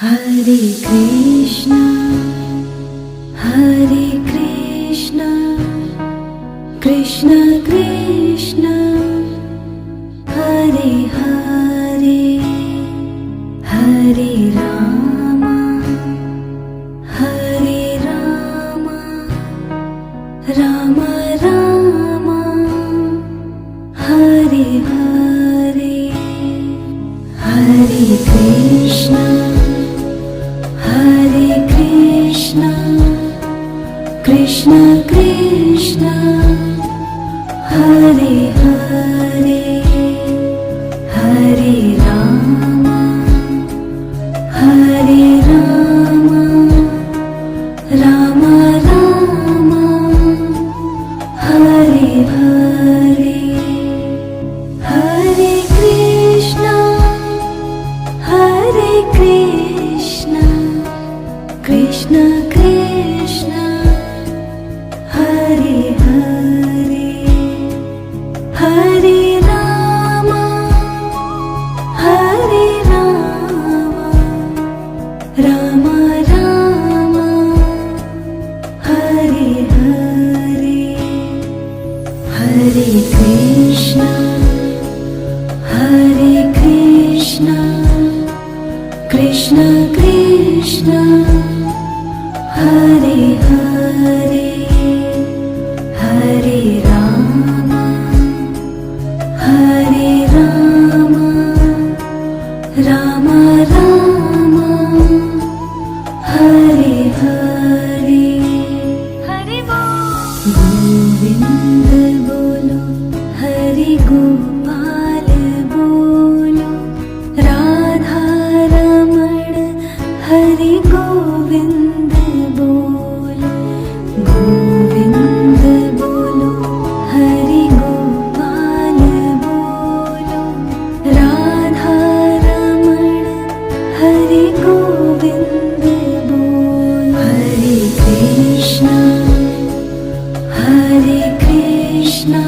Hare Krishna, Hare Krishna, Krishna Krishna, Hare Hare, Hare Rama, Hare Rama, Rama Rama, Hare Hare, Hare Krishna, Hare Krishna, Krishna Krishna, Hare Hare, Hare Rama, Hare Rama, Rama Rama, Hare Hare, Hare Krishna, Hare Krishna, Krishna Krishna, Hare Hare, Hare Rama, Hare Rama, Rama Rama, Hare Hare, Hare Krishna, Hare Krishna, Krishna Krishna, Hare Hare, Hare Rama, Hare Rama, Rama Rama, Hare Hare, Hare Govind bolo, Hare Gopal bolo, Radha Raman, Hare Govind bolo, Govind bolo, Hare Gopal bolo, Radha Raman, Hare Govind bolo, Hare Krishna, Hare Krishna,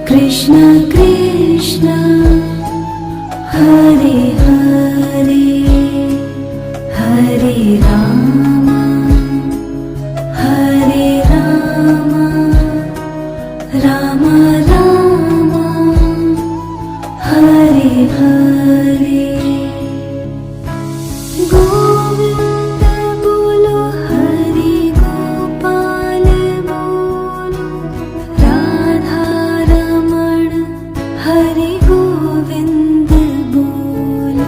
Krishna Krishna, Hare Hare, Hare Rama, Hare Rama, Rama Rama, Hare Hare, Govind bolo, Hare Gopal bolo, Radha Raman, Hare Govind bolo,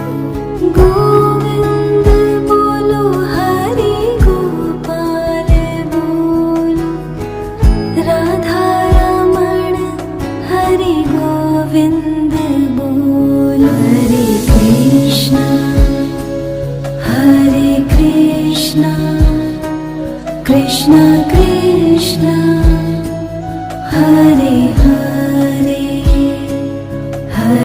Govind bolo, Hare Gopal bolo, Radha Raman, Hare Govind bolo, Hare Krishna, Hare Krishna, Krishna Krishna, Hare Hare,